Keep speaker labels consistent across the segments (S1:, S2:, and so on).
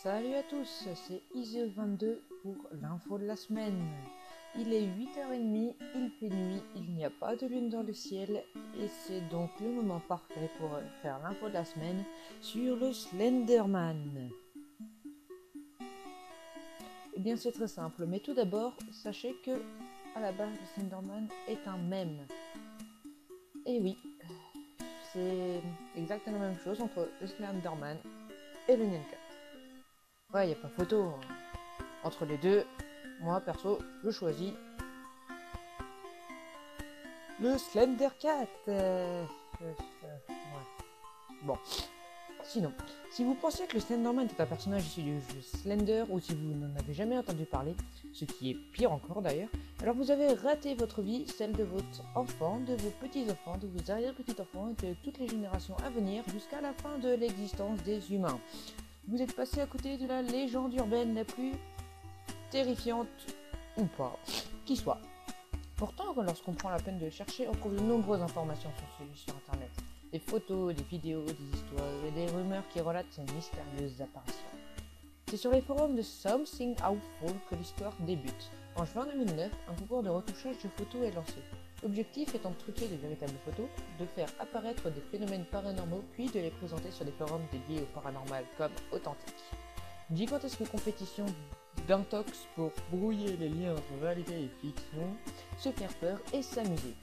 S1: Salut à tous, c'est Iseo22 pour l'info de la semaine. Il est 8h30, il fait nuit, il n'y a pas de lune dans le ciel et c'est donc le moment parfait pour faire l'info de la semaine sur le Slenderman. Eh bien c'est très simple, mais tout d'abord, sachez que à la base le Slenderman est un mème. Et oui, c'est exactement la même chose entre le Slenderman et le Nyan Cat. Ouais, il n'y a pas photo. Entre les deux, moi perso, je choisis le Slender Cat. Ouais. Bon, sinon, si vous pensez que le Slenderman est un personnage issu du jeu Slender ou si vous n'en avez jamais entendu parler, ce qui est pire encore d'ailleurs, alors vous avez raté votre vie, celle de votre enfant, de vos petits-enfants, de vos arrière-petits-enfants et de toutes les générations à venir jusqu'à la fin de l'existence des humains. Vous êtes passé à côté de la légende urbaine la plus terrifiante ou pas, qui soit. Pourtant, lorsqu'on prend la peine de chercher, on trouve de nombreuses informations sur Internet. Des photos, des vidéos, des histoires et des rumeurs qui relatent ces mystérieuses apparitions. C'est sur les forums de Something Awful que l'histoire débute. En juin 2009, un concours de retouchage de photos est lancé. L'objectif étant de truquer de véritables photos, de faire apparaître des phénomènes paranormaux, puis de les présenter sur des forums dédiés au paranormal comme authentiques. Gigantesque compétition d'intox pour brouiller les liens entre réalité et fiction, se faire peur et s'amuser.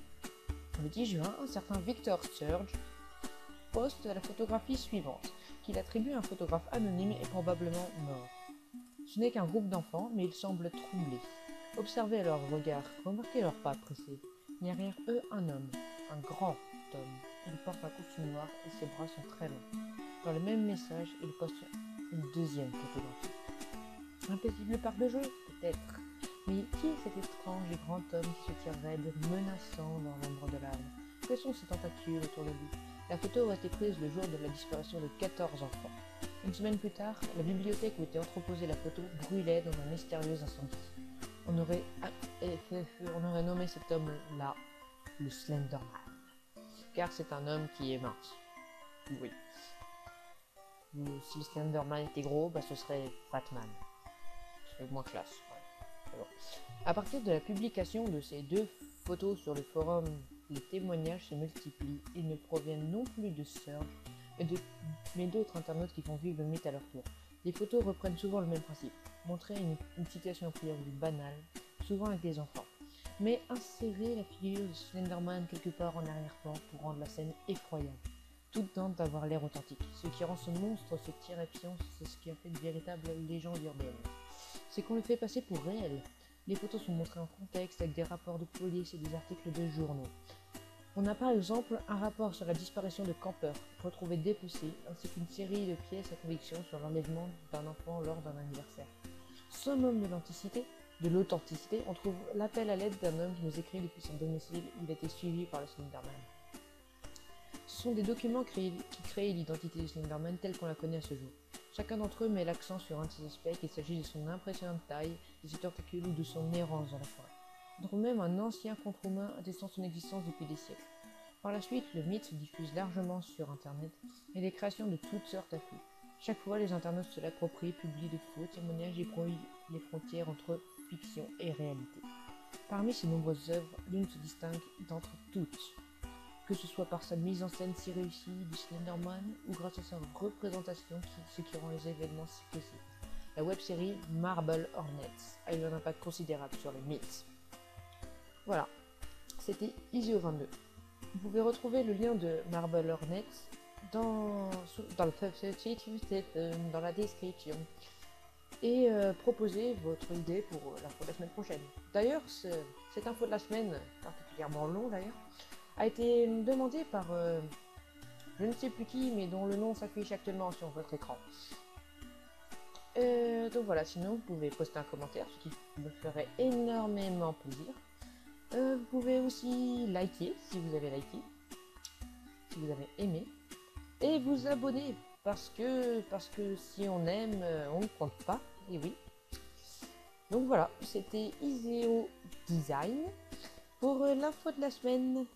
S1: Le 10 juin, un certain Victor Sturge poste la photographie suivante, qu'il attribue à un photographe anonyme et probablement mort. Ce n'est qu'un groupe d'enfants, mais ils semblent troublés. Observez leurs regards, remarquez leurs pas pressés. Derrière eux, un homme, un grand homme. Il porte un costume noir et ses bras sont très longs. Dans le même message, il poste une deuxième photographie. Un paisible parc de jeu, peut-être. Mais qui est cet étrange et grand homme qui se tient raide, menaçant dans l'ombre de l'âme? Quelles sont ses tentacules autour de lui? La photo a été prise le jour de la disparition de 14 enfants. Une semaine plus tard, la bibliothèque où était entreposée la photo brûlait dans un mystérieux incendie. On aurait nommé cet homme-là le Slenderman. Car c'est un homme qui est mince. Oui. Si le Slenderman était gros, ce serait Batman. C'est moins classe. Ouais. Bon. À partir de la publication de ces deux photos sur le forum, les témoignages se multiplient. Ils ne proviennent non plus de Surge, mais d'autres internautes qui font vivre le mythe à leur tour. Les photos reprennent souvent le même principe, montrer une situation a priori banale, souvent avec des enfants, mais insérer la figure de Slenderman quelque part en arrière-plan pour rendre la scène effroyable. Tout tente d'avoir l'air authentique. Ce qui rend ce monstre si terrifiant, c'est ce qui a fait de véritables légendes urbaines. C'est qu'on le fait passer pour réel. Les photos sont montrées en contexte avec des rapports de police et des articles de journaux. On a par exemple un rapport sur la disparition de campeurs retrouvés dépecés, ainsi qu'une série de pièces à conviction sur l'enlèvement d'un enfant lors d'un anniversaire. Summum de l'authenticité, on trouve l'appel à l'aide d'un homme qui nous écrit depuis son domicile où il a été suivi par le Slenderman. Ce sont des documents qui créent l'identité du Slenderman telle qu'on la connaît à ce jour. Chacun d'entre eux met l'accent sur un de ces aspects, qu'il s'agisse de son impressionnante taille, de ses tentacules ou de son errance dans la forêt. On trouve même un ancien contre-humain attestant son existence depuis des siècles. Par la suite, le mythe se diffuse largement sur Internet et les créations de toutes sortes affluent. Chaque fois, les internautes se l'approprient, publient de faux témoignages et brouillent les frontières entre fiction et réalité. Parmi ces nombreuses œuvres, l'une se distingue d'entre toutes, que ce soit par sa mise en scène si réussie du Slenderman ou grâce à sa représentation, ce qui rend les événements si possibles. La web-série Marble Hornets a eu un impact considérable sur les mythes. Voilà, c'était Iseo22. Vous pouvez retrouver le lien de Marble Hornets dans la description et proposer votre idée pour l'info de la semaine prochaine. D'ailleurs, cette info de la semaine, particulièrement long d'ailleurs, a été demandée par je ne sais plus qui, mais dont le nom s'affiche actuellement sur votre écran. Donc voilà, sinon vous pouvez poster un commentaire, ce qui me ferait énormément plaisir. Vous pouvez aussi liker si vous avez liké, si vous avez aimé, et vous abonner parce que si on aime, on ne compte pas, et oui. Donc voilà, c'était Iseo Design pour l'info de la semaine.